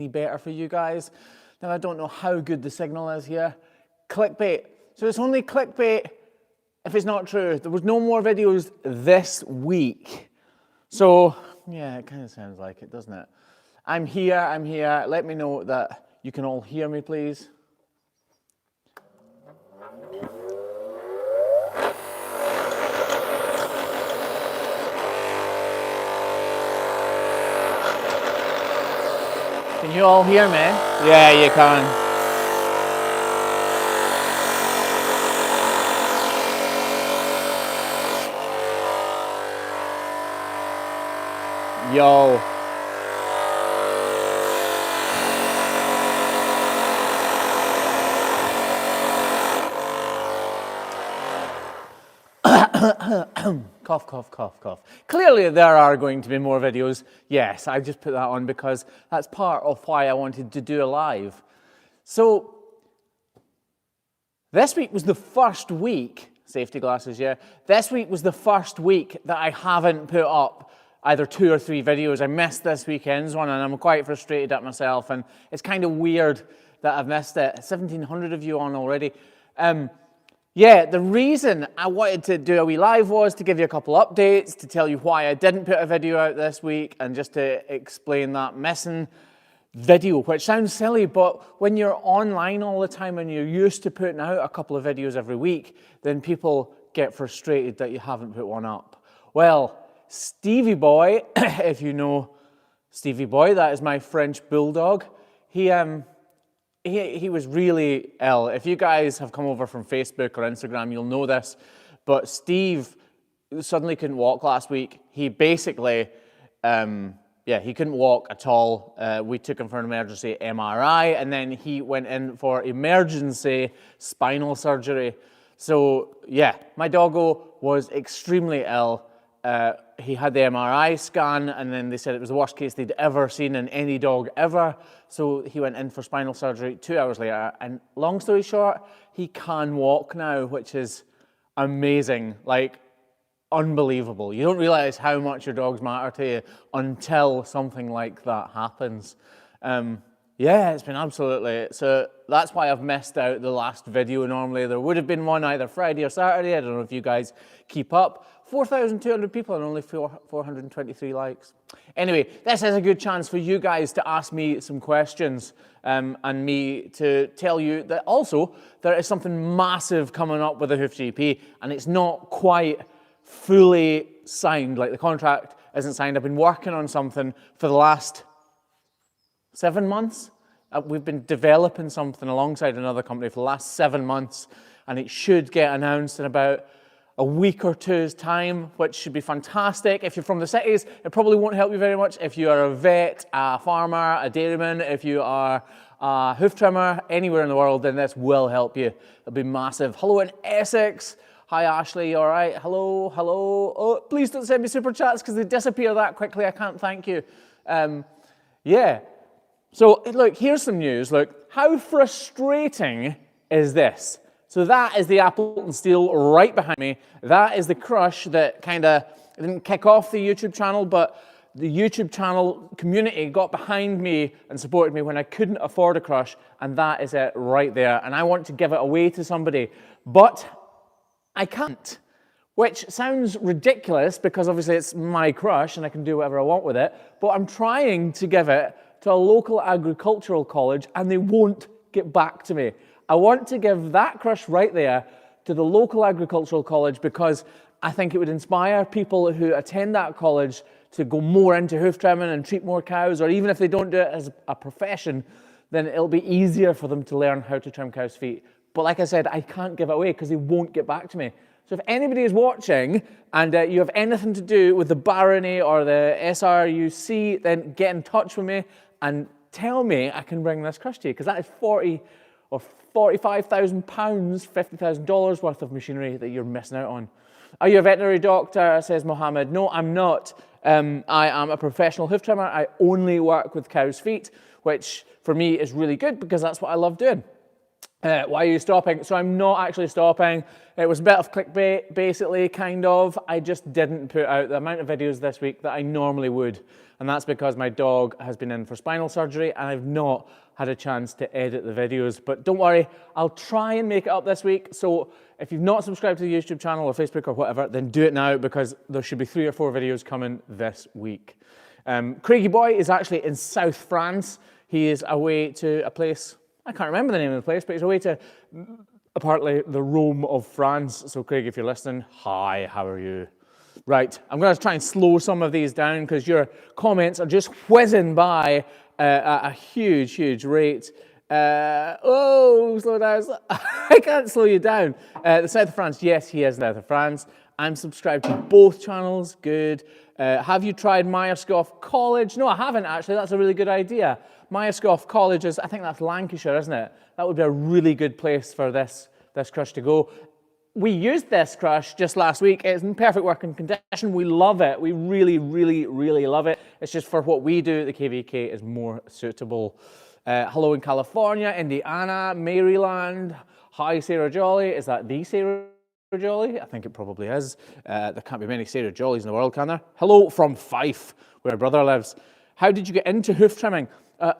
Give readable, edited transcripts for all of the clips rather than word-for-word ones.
better for you guys. Now I don't know how good the signal is here. Clickbait. So it's only clickbait if it's not true. There was no more videos this week. So yeah, it kind of sounds like it, doesn't it? I'm here. Let me know that you can all hear me, please. Can you all hear me? Yeah, you can. Yo. Cough, cough, cough, cough. Clearly there are going to be more videos. Yes, I just put that on because that's part of why I wanted to do a live. So, this week was the first week, safety glasses, yeah. This week was the first week that I haven't put up either 2 or 3 videos. I missed this weekend's one and I'm quite frustrated at myself, and it's kind of weird that I've missed it. 1,700 of you on already. Yeah, the reason I wanted to do a wee live was to give you a couple updates, to tell you why I didn't put a video out this week, and just to explain that missing video, which sounds silly, but when you're online all the time and you're used to putting out a couple of videos every week, then people get frustrated that you haven't put one up. Well, Stevie Boy, if you know Stevie Boy, that is my French bulldog, he was really ill. If you guys have come over from Facebook or Instagram, you'll know this, but Steve suddenly couldn't walk last week. He basically, he couldn't walk at all. We took him for an emergency MRI, and then he went in for emergency spinal surgery. So yeah, my doggo was extremely ill. He had the MRI scan, and then they said it was the worst case they'd ever seen in any dog ever. So he went in for spinal surgery 2 hours later. And long story short, he can walk now, which is amazing, like unbelievable. You don't realize how much your dogs matter to you until something like that happens. Yeah, it's been absolutely, so that's why I've missed out the last video. Normally there would have been one either Friday or Saturday. I don't know if you guys keep up. 4,200 people and only 423 likes. Anyway, this is a good chance for you guys to ask me some questions and me to tell you that also there is something massive coming up with the Hoof GP, and it's not quite fully signed, like the contract isn't signed. I've been working on something for the last 7 months. We've been developing something alongside another company for the last 7 months, and it should get announced in about a week or two's time, which should be fantastic. If you're from the cities, it probably won't help you very much. If you are a vet, a farmer, a dairyman, if you are a hoof trimmer, anywhere in the world, then this will help you. It'll be massive. Hello in Essex. Hi Ashley, all right? Hello, hello. Oh, please don't send me super chats because they disappear that quickly. I can't thank you. Yeah. So look, here's some news. Look, how frustrating is this? So that is the Appleton Steel right behind me. That is the crush that kind of didn't kick off the YouTube channel, but the YouTube channel community got behind me and supported me when I couldn't afford a crush, and that is it right there. And I want to give it away to somebody, but I can't, which sounds ridiculous because obviously it's my crush and I can do whatever I want with it, but I'm trying to give it to a local agricultural college and they won't get back to me. I want to give that crush right there to the local agricultural college because I think it would inspire people who attend that college to go more into hoof trimming and treat more cows, or even if they don't do it as a profession, then it'll be easier for them to learn how to trim cows' feet. But like I said, I can't give it away because they won't get back to me. So if anybody is watching and you have anything to do with the Barony or the SRUC, then get in touch with me and tell me I can bring this crush to you, because that is 40 or 45,000 pounds, $50,000 worth of machinery that you're missing out on. Are you a veterinary doctor, says Mohammed? No, I'm not. I am a professional hoof trimmer. I only work with cows' feet, which for me is really good because that's what I love doing. Why are you stopping? So I'm not actually stopping. It was a bit of clickbait, basically, kind of. I just didn't put out the amount of videos this week that I normally would. And that's because my dog has been in for spinal surgery and I've not had a chance to edit the videos. But don't worry, I'll try and make it up this week. So if you've not subscribed to the YouTube channel or Facebook or whatever, then do it now because there should be 3 or 4 videos coming this week. Craigie Boy is actually in South France. He is away to a place, I can't remember the name of the place, but he's away to apparently the Rome of France. So Craig, if you're listening, hi, how are you? Right, I'm going to try and slow some of these down because your comments are just whizzing by at a huge, huge rate. Oh, slow down. I can't slow you down. The South of France, yes, he is South of France. I'm subscribed to both channels, good. Have you tried Myerscough College? No, I haven't actually, that's a really good idea. Myerscough College is, I think that's Lancashire, isn't it? That would be a really good place for this crush to go. We used this crush just last week. It's in perfect working condition. We love it. We really, really, really love it. It's just for what we do, the KVK is more suitable. Hello in California, Indiana, Maryland. Hi, Sarah Jolly. Is that the Sarah Jolly? I think it probably is. There can't be many Sarah Jollies in the world, can there? Hello from Fife, where my brother lives. How did you get into hoof trimming?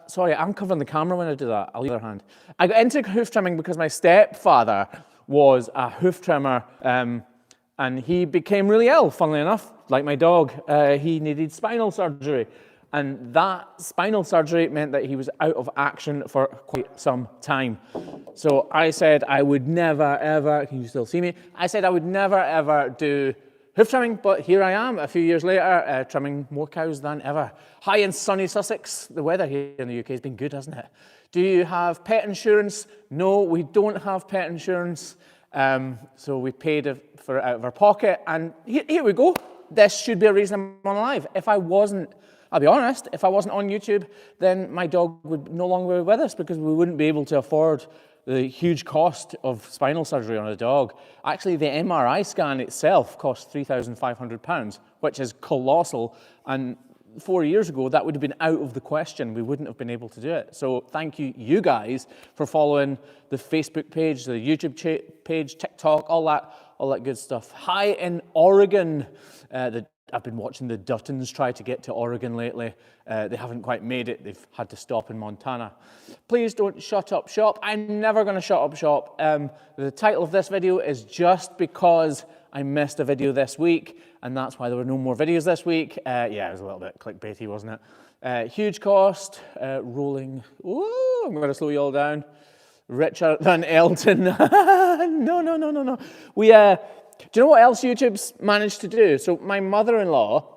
Sorry, I'm covering the camera when I do that. I'll use the other hand. I got into hoof trimming because my stepfather was a hoof trimmer and he became really ill, funnily enough, like my dog. He needed spinal surgery. And that spinal surgery meant that he was out of action for quite some time. So I said I would never, ever, can you still see me? I said I would never, ever do hoof trimming, but here I am a few years later, trimming more cows than ever. Hi in sunny Sussex. The weather here in the UK has been good, hasn't it? Do you have pet insurance? No, we don't have pet insurance. So we paid for it out of our pocket. And here we go. This should be a reason I'm alive. If I wasn't, I'll be honest, if I wasn't on YouTube, then my dog would no longer be with us because we wouldn't be able to afford the huge cost of spinal surgery on a dog. Actually, the MRI scan itself cost £3,500, which is colossal. And 4 years ago, that would have been out of the question. We wouldn't have been able to do it. So thank you guys, for following the Facebook page, the YouTube page, TikTok, all that good stuff. Hi in Oregon. I've been watching the Duttons try to get to Oregon lately. They haven't quite made it. They've had to stop in Montana. Please don't shut up shop. I'm never going to shut up shop. The title of this video is just because I missed a video this week, and that's why there were no more videos this week. Yeah, it was a little bit clickbaity, wasn't it? Huge cost, rolling. Ooh, I'm going to slow you all down. Richer than Elton. No. Do you know what else YouTube's managed to do? So my mother-in-law,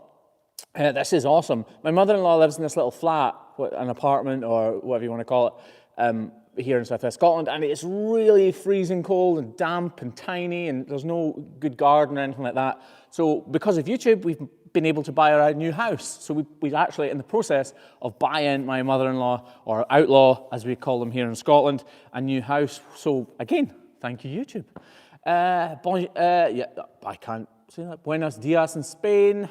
this is awesome. My mother-in-law lives in this little flat, an apartment or whatever you want to call it, here in South West Scotland, and it's really freezing cold and damp and tiny, and there's no good garden or anything like that. So because of YouTube, we've been able to buy her a new house. So we're actually in the process of buying my mother-in-law, or outlaw, as we call them here in Scotland, a new house. So again, thank you, YouTube. Yeah, I can't say that. Buenos dias in Spain,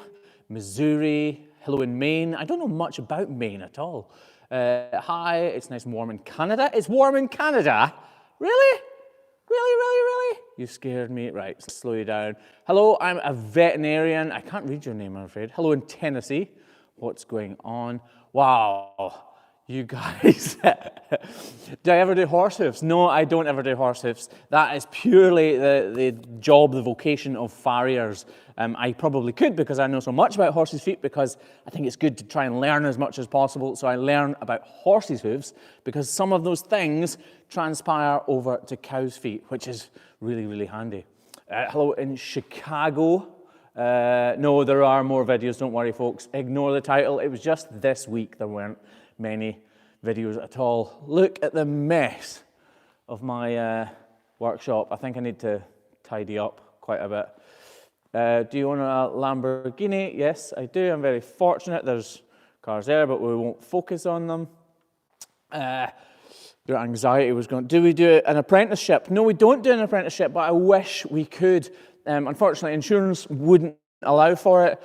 Missouri, hello in Maine. I don't know much about Maine at all. Hi, it's nice and warm in Canada. It's warm in Canada? Really? Really? You scared me. Right, slow you down. Hello, I'm a veterinarian. I can't read your name, I'm afraid. Hello in Tennessee. What's going on? Wow. You guys, do I ever do horse hoofs? No, I don't ever do horse hoofs. That is purely the job, the vocation of farriers. I probably could because I know so much about horses' feet, because I think it's good to try and learn as much as possible. So I learn about horses' hooves because some of those things transpire over to cows' feet, which is really, really handy. Hello in Chicago. No, there are more videos, don't worry folks. Ignore the title. It was just this week there weren't many videos at all. Look at the mess of my workshop. I think I need to tidy up quite a bit. Do you own a Lamborghini? Yes, I do. I'm very fortunate. There's cars there, but we won't focus on them. Your anxiety was going, do we do an apprenticeship? No, we don't do an apprenticeship, but I wish we could. Unfortunately, insurance wouldn't allow for it.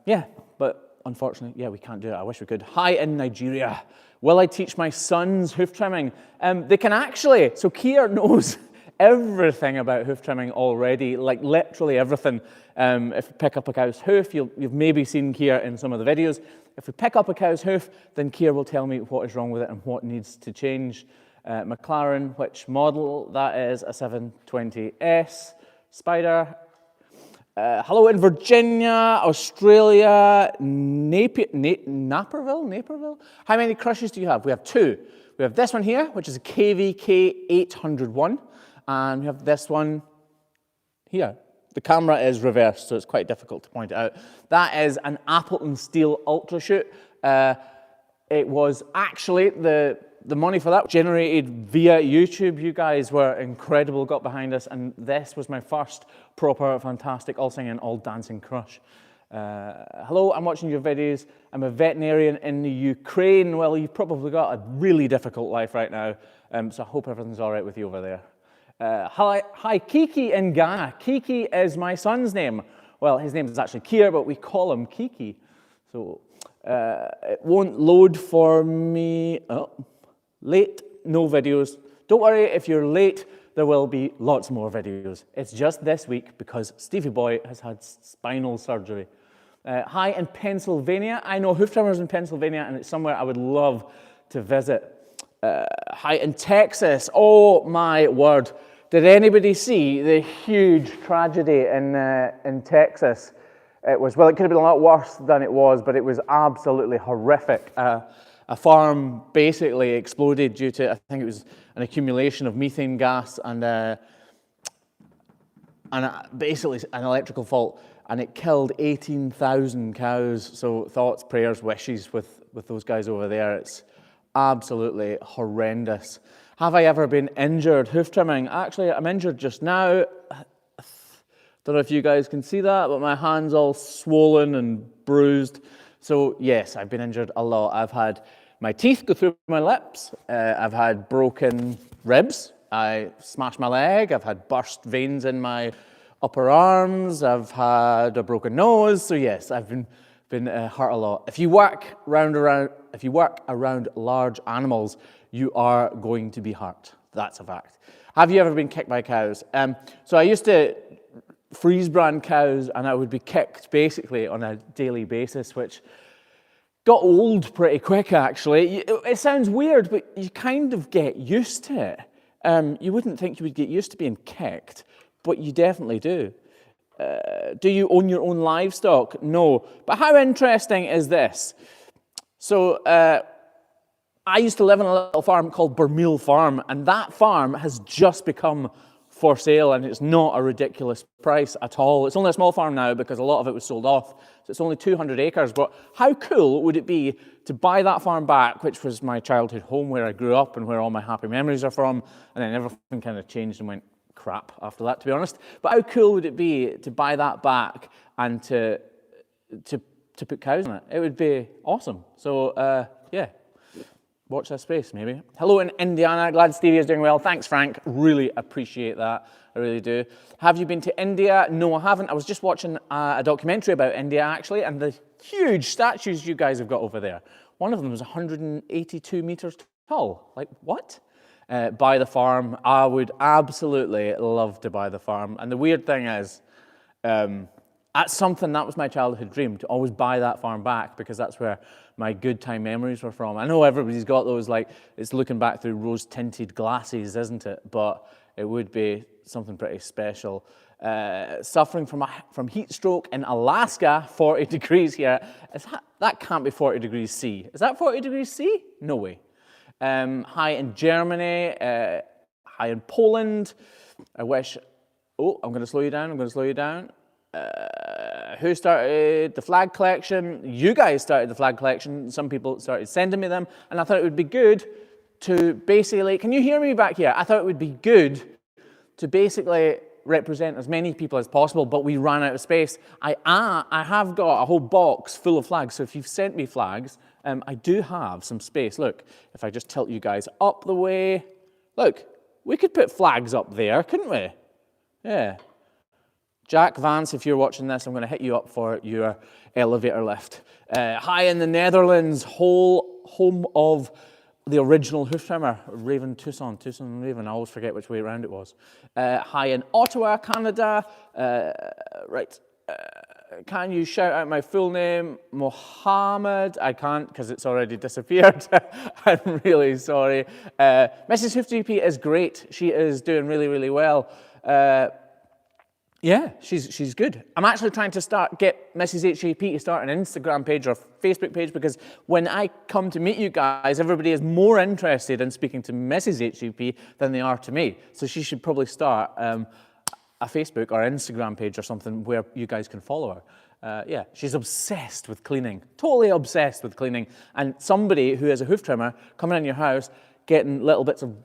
Yeah, but unfortunately, yeah, we can't do it. I wish we could. Hi in Nigeria. Will I teach my sons hoof trimming? They can actually, so Kier knows everything about hoof trimming already, like literally everything. If you pick up a cow's hoof, you've maybe seen Kier in some of the videos. If we pick up a cow's hoof, then Kier will tell me what is wrong with it and what needs to change. McLaren, which model? That is a 720S Spider. Hello in Virginia, Australia, Naperville? How many crushes do you have? We have 2. We have this one here, which is a KVK 801, and we have this one here. The camera is reversed, so it's quite difficult to point it out. That is an Appleton Steel Ultra Shoot. It was actually the money for that generated via YouTube. You guys were incredible, got behind us, and this was my first proper, fantastic, all singing, all dancing crush. Hello, I'm watching your videos. I'm a veterinarian in the Ukraine. Well, you've probably got a really difficult life right now, so I hope everything's all right with you over there. Hi, Kiki in Ghana. Kiki is my son's name. Well, his name is actually Kier, but we call him Kiki. So it won't load for me. Oh. Late, no videos. Don't worry, if you're late, there will be lots more videos. It's just this week because Stevie Boy has had spinal surgery. Hi in Pennsylvania. I know hoof trimmers in Pennsylvania, and it's somewhere I would love to visit. Hi in Texas. Oh my word. Did anybody see the huge tragedy in Texas? It was, well, it could have been a lot worse than it was, but it was absolutely horrific. A farm basically exploded due to, I think it was an accumulation of methane gas and basically an electrical fault, and it killed 18,000 cows. So thoughts, prayers, wishes with those guys over there. It's absolutely horrendous. Have I ever been injured hoof trimming? Actually, I'm injured just now. Don't know if you guys can see that, but my hand's all swollen and bruised. So yes, I've been injured a lot. I've had my teeth go through my lips. I've had broken ribs. I smashed my leg. I've had burst veins in my upper arms. I've had a broken nose. So yes, I've been hurt a lot. If you work around large animals, you are going to be hurt. That's a fact. Have you ever been kicked by cows? So I used to freeze brand cows, and I would be kicked basically on a daily basis, which got old pretty quick actually. It sounds weird, but you kind of get used to it. You wouldn't think you would get used to being kicked, but you definitely do. Do you own your own livestock? No. But how interesting is this? So I used to live on a little farm called Bermeal Farm, and that farm has just become for sale, and it's not a ridiculous price at all. It's only a small farm now because a lot of it was sold off, so it's only 200 acres, but how cool would it be to buy that farm back, which was my childhood home where I grew up and where all my happy memories are from, and then everything kind of changed and went crap after that, to be honest. But how cool would it be to buy that back and to put cows in it? It would be awesome. So yeah. Watch this space, maybe. Hello in Indiana. Glad Stevie is doing well. Thanks, Frank. Really appreciate that. I really do. Have you been to India? No, I haven't. I was just watching a documentary about India, actually, and the huge statues you guys have got over there. One of them was 182 meters tall. Like, what? Buy the farm. I would absolutely love to buy the farm. And the weird thing is, that's something, that was my childhood dream, to always buy that farm back, because that's where my good time memories were from. I know everybody's got those, like, it's looking back through rose-tinted glasses, isn't it? But it would be something pretty special. Suffering from heat stroke in Alaska, 40 degrees here. That can't be 40 degrees C. Is that 40 degrees C? No way. Hi in Germany, hi in Poland. I wish, oh, I'm gonna slow you down, who started the flag collection? You guys started the flag collection. Some people started sending me them, and I thought it would be good to basically, can you hear me back here? I thought it would be good to basically represent as many people as possible, but we ran out of space. I have got a whole box full of flags, so if you've sent me flags, I do have some space. Look, if I just tilt you guys up the way, look, we could put flags up there, couldn't we? Yeah. Jack Vance, if you're watching this, I'm going to hit you up for your elevator lift. Hi in the Netherlands, home of the original hoof trimmer, Raven Tucson Raven, I always forget which way around it was. Hi in Ottawa, Canada. Can you shout out my full name? Mohammed. I can't because it's already disappeared. I'm really sorry. Mrs. Hoof GP is great. She is doing really, really well. Yeah, she's good. I'm actually trying to get Mrs. HGP to start an Instagram page or Facebook page, because when I come to meet you guys, everybody is more interested in speaking to Mrs. HGP than they are to me. So she should probably start a Facebook or Instagram page or something where you guys can follow her. Yeah, she's obsessed with cleaning, totally obsessed with cleaning. And somebody who is a hoof trimmer coming in your house, getting little bits of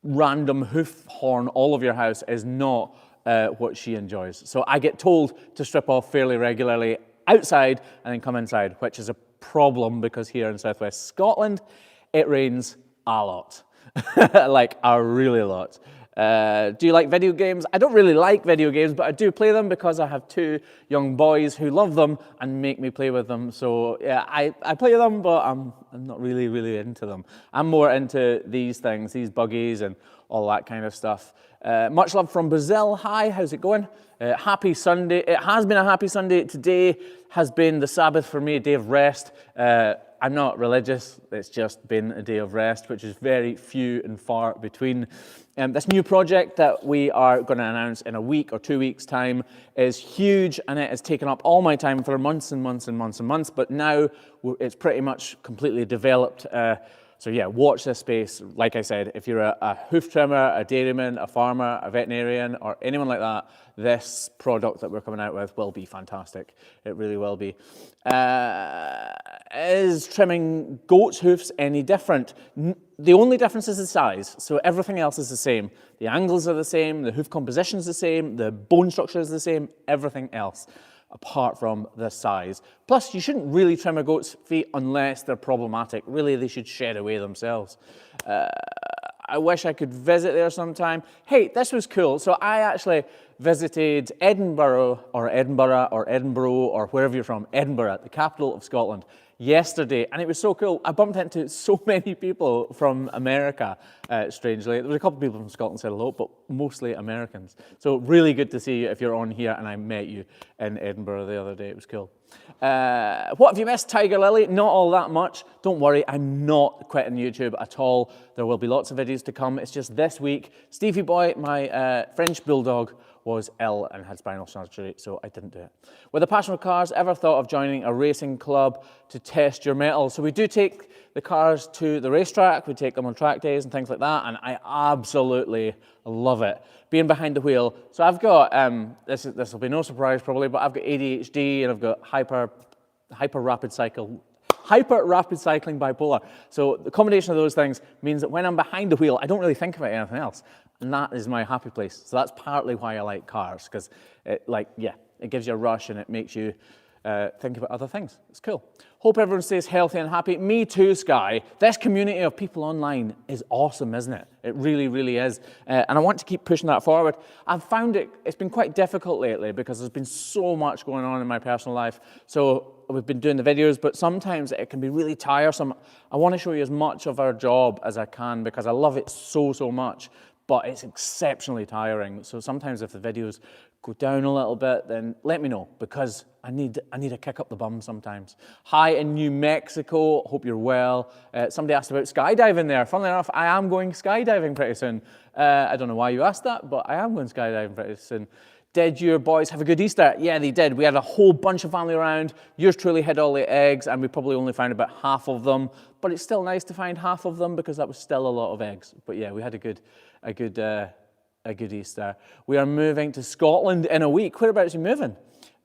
random hoof horn all over your house is not what she enjoys. So I get told to strip off fairly regularly outside and then come inside, which is a problem because here in southwest Scotland, it rains a lot, like a really lot. Do you like video games? I don't really like video games, but I do play them because I have 2 young boys who love them and make me play with them. So yeah, I play them, but I'm not really into them. I'm more into these things, these buggies and all that kind of stuff. Much love from Brazil. Hi, how's it going? Happy Sunday. It has been a happy Sunday. Today has been the Sabbath for me, a day of rest. I'm not religious, it's just been a day of rest, which is very few and far between. This new project that we are going to announce in a week or 2 weeks' time is huge, and it has taken up all my time for months and months and months and months, but now it's pretty much completely developed. So yeah, watch this space. Like I said, if you're a hoof trimmer, a dairyman, a farmer, a veterinarian, or anyone like that, this product that we're coming out with will be fantastic. It really will be. Is trimming goats' hoofs any different? The only difference is the size, so everything else is the same. The angles are the same, the hoof composition is the same, the bone structure is the same, everything else, apart from the size. Plus, you shouldn't really trim a goat's feet unless they're problematic. Really, they should shed away themselves. I wish I could visit there sometime. Hey, this was cool. So I actually visited Edinburgh or wherever you're from, Edinburgh, the capital of Scotland, yesterday, and it was so cool. I bumped into so many people from America, strangely. There was a couple of people from Scotland said hello, but mostly Americans. So really good to see you if you're on here, and I met you in Edinburgh the other day. It was cool. What have you missed, Tiger Lily? Not all that much. Don't worry, I'm not quitting YouTube at all. There will be lots of videos to come. It's just this week, Stevie Boy, my French bulldog, was ill and had spinal surgery, so I didn't do it. With a passion for cars, ever thought of joining a racing club to test your mettle? So we do take the cars to the racetrack, we take them on track days and things like that, and I absolutely love it. Being behind the wheel. So I've got, this will be no surprise probably, but I've got ADHD and I've got hyper rapid cycling bipolar. So the combination of those things means that when I'm behind the wheel, I don't really think about anything else. And that is my happy place. So that's partly why I like cars, because it gives you a rush and it makes you think about other things. It's cool. Hope everyone stays healthy and happy. Me too, Sky. This community of people online is awesome, isn't it? It really, really is. And I want to keep pushing that forward. I've found it's been quite difficult lately because there's been so much going on in my personal life. So we've been doing the videos, but sometimes it can be really tiresome. I want to show you as much of our job as I can because I love it so much, but it's exceptionally tiring. So sometimes if the videos go down a little bit, then let me know, because I need a kick up the bum sometimes. Hi in New Mexico, hope you're well. Somebody asked about skydiving there. Funnily enough, I am going skydiving pretty soon. I don't know why you asked that, but I am going skydiving pretty soon. Did your boys have a good Easter? Yeah, they did. We had a whole bunch of family around. Yours truly hid all the eggs, and we probably only found about half of them. But it's still nice to find half of them because that was still a lot of eggs. But yeah, we had a good Easter. We are moving to Scotland in a week. Whereabouts are you moving?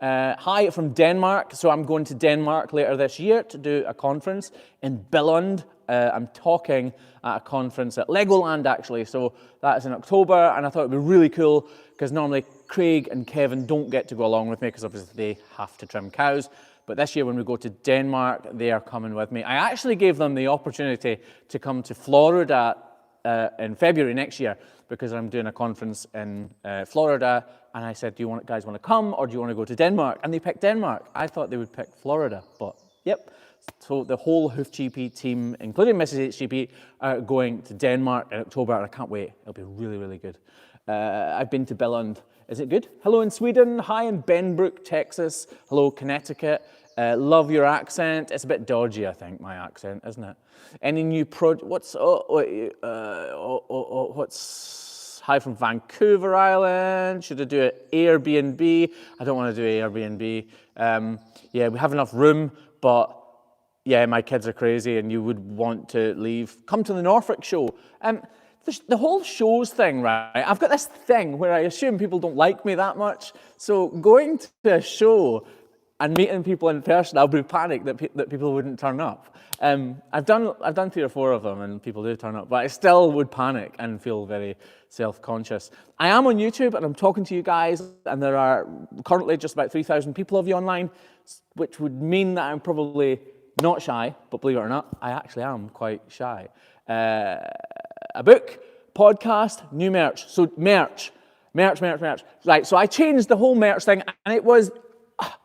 Hi from Denmark. So I'm going to Denmark later this year to do a conference in Billund. I'm talking at a conference at Legoland, actually. So that is in October, and I thought it'd be really cool because normally Craig and Kevin don't get to go along with me because obviously they have to trim cows. But this year when we go to Denmark, they are coming with me. I actually gave them the opportunity to come to Florida in February next year because I'm doing a conference in Florida, And I said, do you guys want to come or do you want to go to Denmark? And they picked Denmark. I thought they would pick Florida, but yep. So the whole Hoof GP team, including Mrs. HGP, are going to Denmark in October, and I can't wait. It'll be really, really good. I've been to Billund. Is it good? Hello in Sweden. Hi in Benbrook, Texas. Hello, Connecticut. Love your accent. It's a bit dodgy, I think, my accent, isn't it? Any new what's hi from Vancouver Island? Should I do it Airbnb? I don't want to do Airbnb. Yeah, we have enough room, but yeah, my kids are crazy and you would want to leave. Come to the Norfolk show. The whole shows thing, right? I've got this thing where I assume people don't like me that much. So going to a show and meeting people in person, I'll be panicked that people wouldn't turn up. I've done 3 or 4 of them and people do turn up, but I still would panic and feel very self-conscious. I am on YouTube and I'm talking to you guys, and there are currently just about 3,000 people of you online, which would mean that I'm probably not shy, but believe it or not, I actually am quite shy. A book, podcast, new merch. So merch. Right, so I changed the whole merch thing, and it was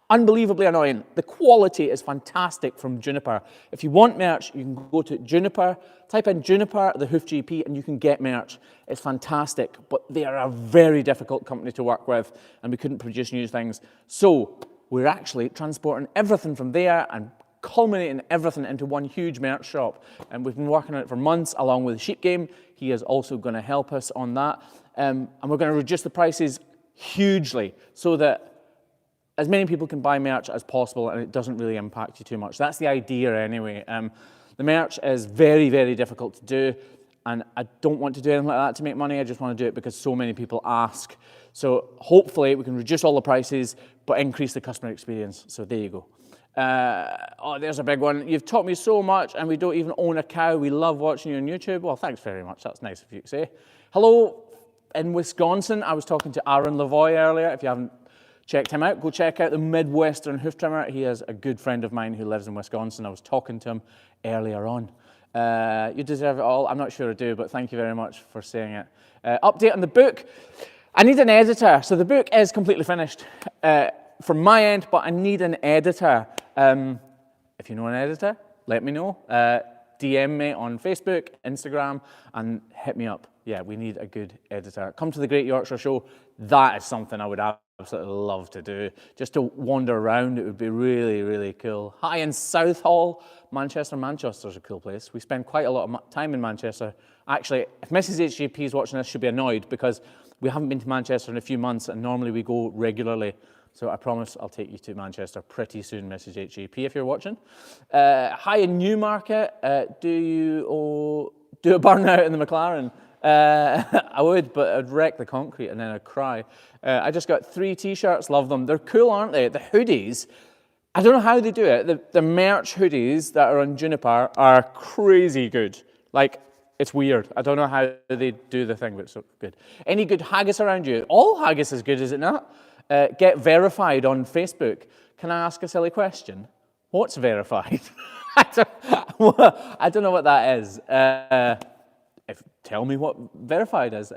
unbelievably annoying. The quality is fantastic from Juniper. If you want merch, you can go to Juniper, type in Juniper, the Hoof GP, and you can get merch. It's fantastic, but they are a very difficult company to work with, and we couldn't produce new things. So we're actually transporting everything from there and culminating everything into one huge merch shop. And we've been working on it for months, along with Sheep Game. He is also going to help us on that. And we're going to reduce the prices hugely so that as many people can buy merch as possible and it doesn't really impact you too much. That's the idea anyway. The merch is very, very difficult to do, and I don't want to do anything like that to make money. I just want to do it because so many people ask. So hopefully we can reduce all the prices but increase the customer experience. So there you go. Oh, there's a big one. You've taught me so much and we don't even own a cow. We love watching you on YouTube. Well, thanks very much. That's nice of you to say. Hello in Wisconsin. I was talking to Aaron Lavoie earlier. If you haven't checked him out, go check out the Midwestern Hoof Trimmer. He is a good friend of mine who lives in Wisconsin. I was talking to him earlier on. You deserve it all. I'm not sure I do, but thank you very much for saying it. Update on the book. I need an editor. So the book is completely finished from my end, but I need an editor. If you know an editor, let me know. DM me on Facebook, Instagram, and hit me up. Yeah, we need a good editor. Come to the Great Yorkshire Show. That is something I would absolutely love to do. Just to wander around, it would be really, really cool. Hi in Southall, Manchester. Manchester's a cool place. We spend quite a lot of time in Manchester. Actually, if Mrs. HGP is watching this, she'll be annoyed because we haven't been to Manchester in a few months, and normally we go regularly. So I promise I'll take you to Manchester pretty soon, Mrs. HGP, if you're watching. Hi in Newmarket. Do you do a burnout in the McLaren? I would, but I'd wreck the concrete and then I'd cry. I just got 3 t-shirts, love them. They're cool, aren't they? The hoodies, I don't know how they do it. The merch hoodies that are on Juniper are crazy good. Like, it's weird. I don't know how they do the thing, but it's so good. Any good haggis around you? All haggis is good, is it not? Get verified on Facebook. Can I ask a silly question? What's verified? I don't know what that is. Tell me what verified is.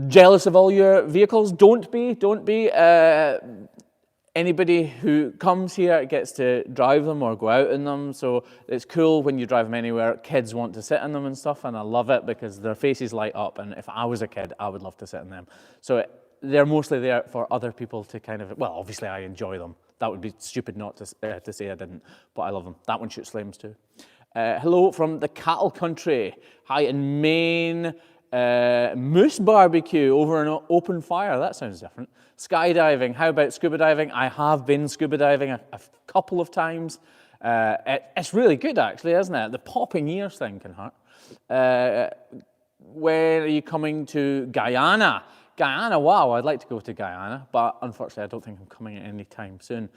Jealous of all your vehicles? Don't be. Anybody who comes here gets to drive them or go out in them, so it's cool when you drive them anywhere. Kids want to sit in them and stuff, and I love it because their faces light up, and if I was a kid, I would love to sit in them. So they're mostly there for other people to kind of, well, obviously I enjoy them. That would be stupid not to say I didn't, but I love them. That one shoots flames too. Hello from the cattle country. Hi in Maine. Moose barbecue over an open fire. That sounds different. Skydiving. How about scuba diving? I have been scuba diving a couple of times. It's really good, actually, isn't it? The popping ears thing can hurt. When are you coming to Guyana? Guyana, wow, I'd like to go to Guyana, but unfortunately I don't think I'm coming anytime soon.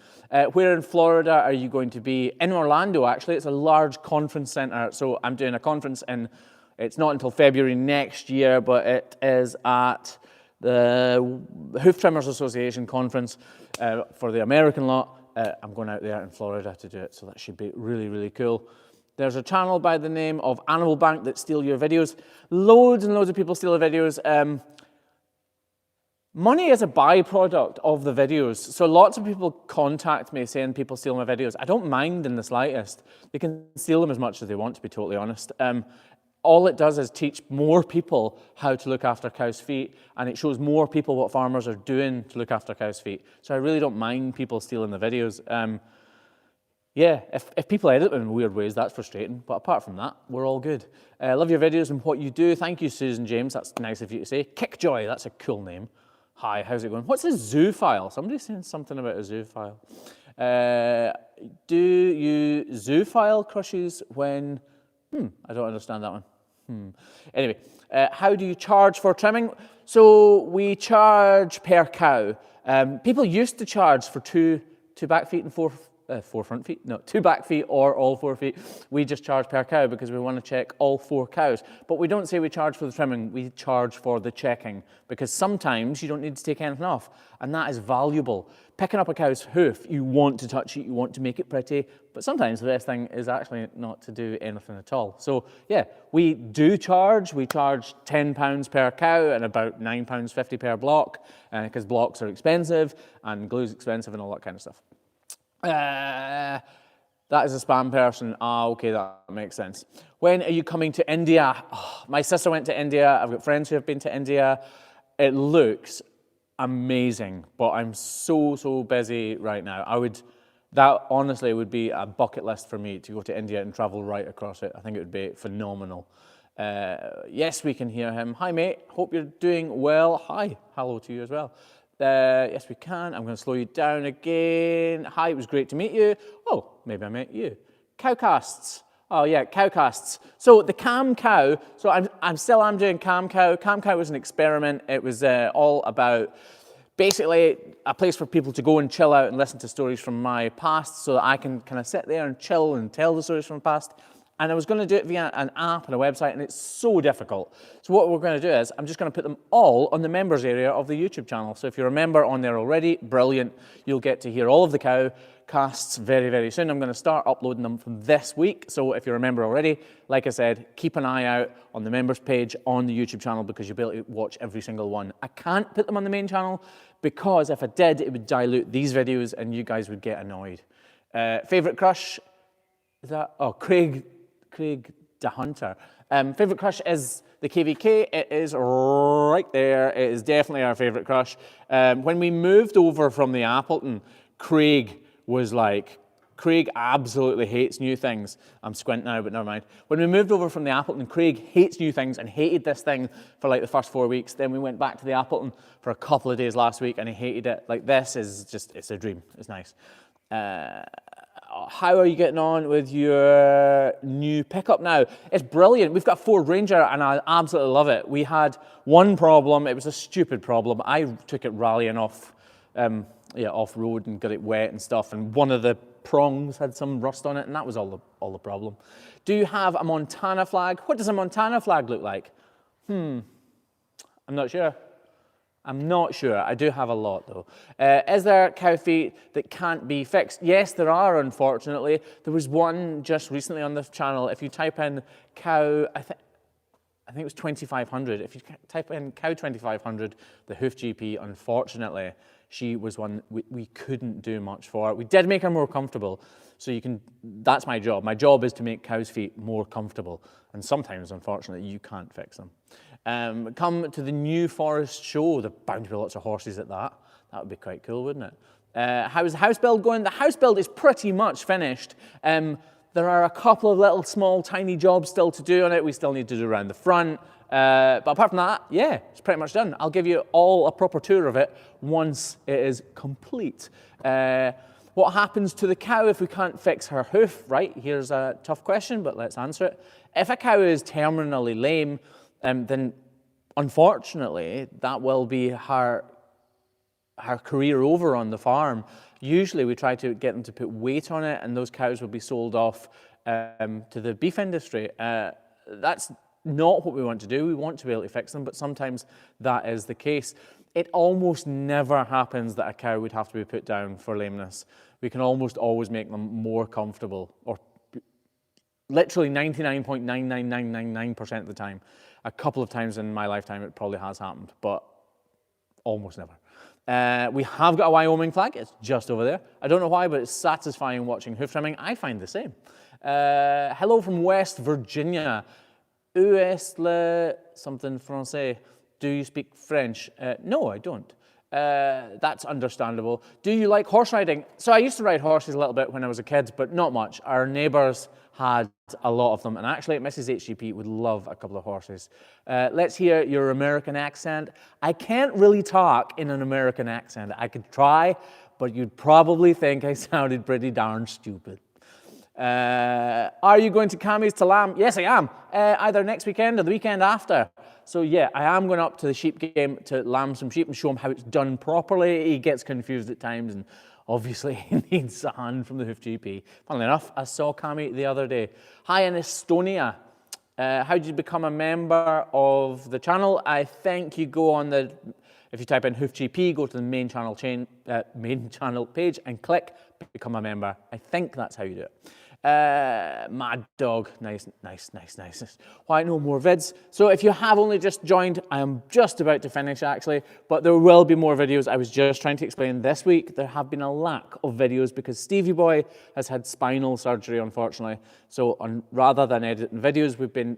Where in Florida are you going to be? In Orlando, actually. It's a large conference center, so I'm doing a conference it's not until February next year, but it is at the Hoof Trimmers Association conference for the American lot. I'm going out there in Florida to do it, so that should be really, really cool. There's a channel by the name of Animal Bank that steal your videos. Loads and loads of people steal the videos. Money is a byproduct of the videos. So lots of people contact me saying people steal my videos. I don't mind in the slightest. They can steal them as much as they want, to be totally honest. All it does is teach more people how to look after cows' feet, and it shows more people what farmers are doing to look after cows' feet. So I really don't mind people stealing the videos. Yeah, if people edit them in weird ways, that's frustrating. But apart from that, we're all good. Love your videos and what you do. Thank you, Susan James. That's nice of you to say. Kickjoy, that's a cool name. Hi, how's it going? What's a zoophile? Somebody's saying something about a zoophile. Do you zoophile crushes when... I don't understand that one. Anyway, how do you charge for trimming? So we charge per cow. People used to charge for two back feet and four front feet. No, 2 back feet or all 4 feet. We just charge per cow because we want to check all 4 cows. But we don't say we charge for the trimming, we charge for the checking, because sometimes you don't need to take anything off, and that is valuable. Picking up a cow's hoof, you want to touch it, you want to make it pretty, but sometimes the best thing is actually not to do anything at all. So yeah, we do charge. We charge £10 per cow and about £9.50 per block, because blocks are expensive and glue's expensive and all that kind of stuff. That is a spam person. Okay, that makes sense. When are you coming to India? Oh, my sister went to India. I've got friends who have been to India. It looks amazing, but I'm so busy right now. That honestly would be a bucket list for me to go to India and travel right across it. I think it would be phenomenal. Yes, we can hear him. Hi, mate. Hope you're doing well. Hi. Hello to you as well. Yes, we can. I'm going to slow you down again. Hi, it was great to meet you. Oh, maybe I met you. Cowcasts. Oh yeah, cowcasts. So the cam cow. So I'm still doing cam cow. Cam cow was an experiment. It was all about basically a place for people to go and chill out and listen to stories from my past, so that I can kind of sit there and chill and tell the stories from the past. And I was going to do it via an app and a website, and it's so difficult. So what we're going to do is, I'm just going to put them all on the members area of the YouTube channel. So if you're a member on there already, brilliant. You'll get to hear all of the cow casts very soon. I'm going to start uploading them from this week. So if you're a member already, like I said, keep an eye out on the members page on the YouTube channel, because you'll be able to watch every single one. I can't put them on the main channel, because if I did, it would dilute these videos and you guys would get annoyed. Favorite crush? Is that? Oh, Craig the Hunter. Favorite crush is the KVK. It is right there. It is definitely our favorite crush. When we moved over from the Appleton, Craig absolutely hates new things. I'm squint now, but never mind. When we moved over from the Appleton, Craig hates new things and hated this thing for like the first 4 weeks. Then we went back to the Appleton for a couple of days last week and he hated it. Like, this is just, it's a dream. It's nice. How are you getting on with your new pickup now? It's brilliant. We've got a Ford Ranger and I absolutely love it. We had one problem. It was a stupid problem. I took it rallying off-road and got it wet and stuff, and one of the prongs had some rust on it, and that was all the problem. Do you have a Montana flag? What does a Montana flag look like? I'm not sure. I do have a lot though. Is there cow feet that can't be fixed? Yes, there are, unfortunately. There was one just recently on this channel. If you type in cow, I think it was 2500. If you type in cow 2500, the Hoof GP, unfortunately, she was one we couldn't do much for. We did make her more comfortable. So you can, that's my job. My job is to make cows' feet more comfortable. And sometimes, unfortunately, you can't fix them. Come to the New Forest show. There are bound to be lots of horses at that. That would be quite cool, wouldn't it? How's the house build going? The house build is pretty much finished. There are a couple of little small tiny jobs still to do on it. We still need to do around the front. But apart from that, yeah, it's pretty much done. I'll give you all a proper tour of it once it is complete. What happens to the cow if we can't fix her hoof? Right, here's a tough question, but let's answer it. If a cow is terminally lame, then unfortunately that will be her career over on the farm. Usually we try to get them to put weight on it, and those cows will be sold off to the beef industry. That's not what we want to do. We want to be able to fix them, but sometimes that is the case. It almost never happens that a cow would have to be put down for lameness. We can almost always make them more comfortable, or literally 99.99999% of the time. A couple of times in my lifetime it probably has happened, but almost never. We have got a Wyoming flag. It's just over there. I don't know why, but it's satisfying watching hoof trimming. I find the same. Hello from West Virginia. Où est le something français? Do you speak French? No, I don't. That's understandable. Do you like horse riding? So I used to ride horses a little bit when I was a kid, but not much. Our neighbours had a lot of them, and actually Mrs. HGP would love a couple of horses. Let's hear your American accent. I can't really talk in an American accent. I could try, but you'd probably think I sounded pretty darn stupid. Are you going to Cammie's to lamb? Yes, I am. Either next weekend or the weekend after. So yeah, I am going up to the sheep game to lamb some sheep and show him how it's done properly. He gets confused at times, and obviously he needs a hand from the Hoof GP. Funnily enough, I saw Cammie the other day. Hi in Estonia. How did you become a member of the channel? I think you go on the, if you type in Hoof GP, go to the main channel page and click become a member. I think that's how you do it. Mad dog, nice. Why no more vids? So if you have only just joined, I am just about to finish actually, but there will be more videos. I was just trying to explain this week, there have been a lack of videos because Stevie Boy has had spinal surgery, unfortunately. So rather than editing videos, we've been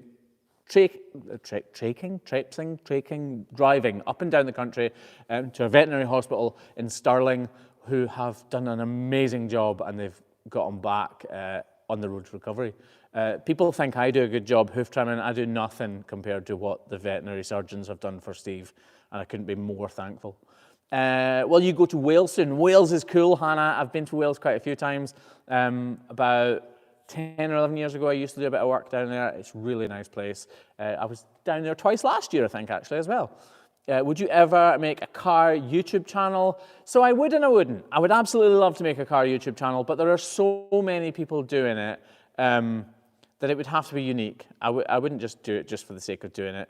driving up and down the country to a veterinary hospital in Stirling, who have done an amazing job, and they've got him back on the road to recovery. People think I do a good job hoof trimming. I do nothing compared to what the veterinary surgeons have done for Steve, and I couldn't be more thankful. Well, you go to Wales soon. Wales is cool, Hannah. I've been to Wales quite a few times. About 10 or 11 years ago, I used to do a bit of work down there. It's a really nice place. I was down there twice last year, I think, actually, as well. Would you ever make a car YouTube channel? So I would and I wouldn't. I would absolutely love to make a car YouTube channel, but there are so many people doing it that it would have to be unique. I wouldn't just do it just for the sake of doing it,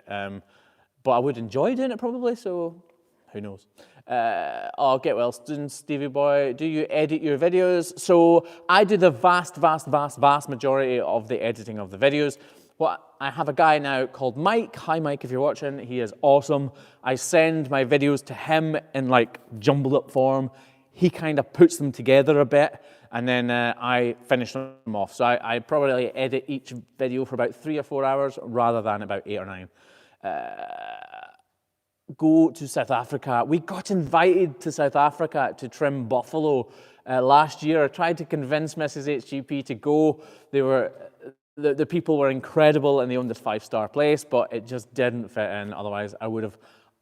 but I would enjoy doing it probably, so who knows. Oh, get well soon, Stevie Boy. Do you edit your videos? So I do the vast majority of the editing of the videos. Well, I have a guy now called Mike. Hi, Mike, if you're watching. He is awesome. I send my videos to him in like jumbled up form. He kind of puts them together a bit, and then I finish them off. So I probably edit each video for about 3 or 4 hours rather than about 8 or 9. Go to South Africa. We got invited to South Africa to trim buffalo last year. I tried to convince Mrs. HGP to go. The people were incredible and they owned this 5-star place, but it just didn't fit in. Otherwise, I would have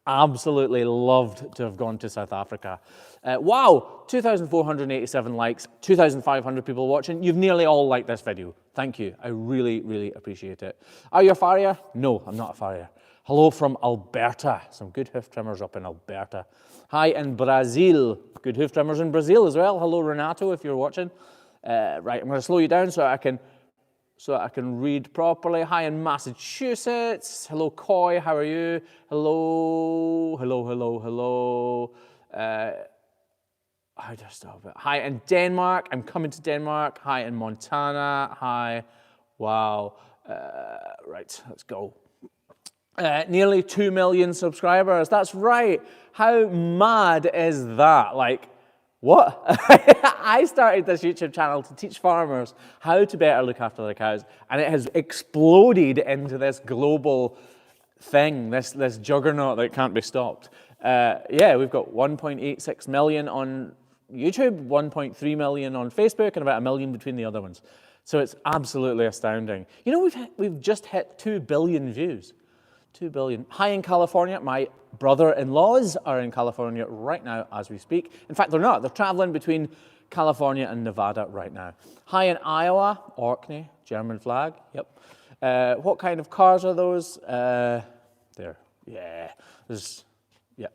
absolutely loved to have gone to South Africa. Wow, 2,487 likes, 2,500 people watching. You've nearly all liked this video. Thank you. I really appreciate it. Are you a farrier? No, I'm not a farrier. Hello from Alberta. Some good hoof trimmers up in Alberta. Hi in Brazil. Good hoof trimmers in Brazil as well. Hello, Renato, if you're watching. Right, I'm going to slow you down so I can read properly. Hi in Massachusetts. Hello, Coy. How are you? Hello. How do I stop it? Hi in Denmark. I'm coming to Denmark. Hi in Montana. Hi. Wow. Right, let's go. Nearly 2 million subscribers. That's right. How mad is that? Like, what? I started this YouTube channel to teach farmers how to better look after their cows, and it has exploded into this global thing, this juggernaut that can't be stopped. Yeah, we've got 1.86 million on YouTube, 1.3 million on Facebook, and about 1 million between the other ones. So it's absolutely astounding. You know, we've just hit 2 billion views. 2 billion. Hi in California. My brother-in-laws are in California right now as we speak. In fact, they're not. They're traveling between California and Nevada right now. Hi in Iowa. Orkney, German flag. Yep. What kind of cars are those? There. Yeah. Yeah.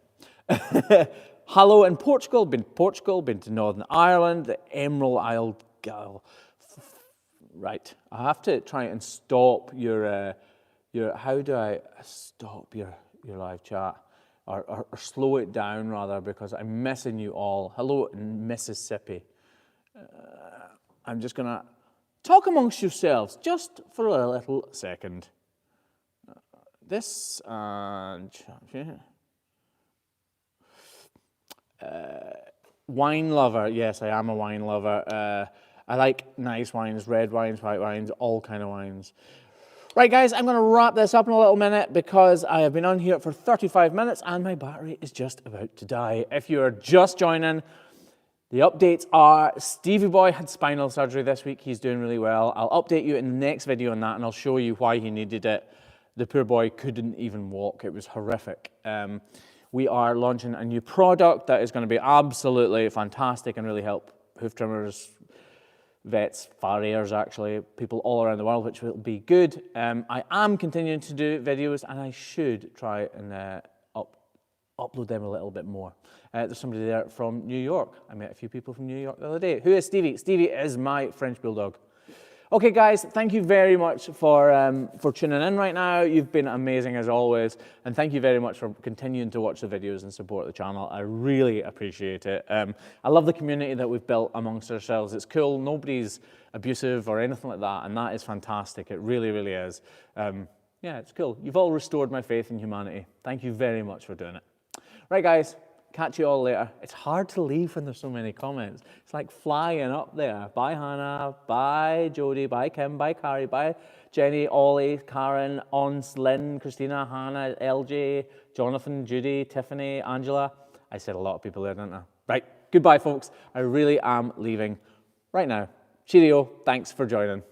Hello in Portugal. Been to Portugal. Been to Northern Ireland. The Emerald Isle. Right. I have to try and stop your how do I stop your live chat or slow it down rather, because I'm missing you all. Hello in Mississippi. I'm just gonna talk amongst yourselves just for a little second. This and Wine lover, yes, I am a wine lover. I like nice wines, red wines, white wines, all kind of wines. Right guys, I'm gonna wrap this up in a little minute because I have been on here for 35 minutes and my battery is just about to die. If you're just joining, the updates are Stevie Boy had spinal surgery this week. He's doing really well. I'll update you in the next video on that and I'll show you why he needed it. The poor boy couldn't even walk. It was horrific. We are launching a new product that is going to be absolutely fantastic and really help hoof trimmers, vets, farriers actually, people all around the world, which will be good. I am continuing to do videos and I should try and upload them a little bit more. There's somebody there from New York. I met a few people from New York the other day. Who is Stevie? Stevie is my French Bulldog. Okay guys, thank you very much for tuning in right now. You've been amazing as always. And thank you very much for continuing to watch the videos and support the channel. I really appreciate it. I love the community that we've built amongst ourselves. It's cool, nobody's abusive or anything like that. And that is fantastic, it really, really is. Yeah, it's cool. You've all restored my faith in humanity. Thank you very much for doing it. Right guys, catch you all later. It's hard to leave when there's so many comments. It's like flying up there. Bye Hannah, bye Jodie, bye Kim, bye Carrie, bye Jenny, Ollie, Karen, Ons, Lynn, Christina, Hannah, LJ, Jonathan, Judy, Tiffany, Angela. I said a lot of people there, didn't I? Right, goodbye folks. I really am leaving right now. Cheerio, thanks for joining.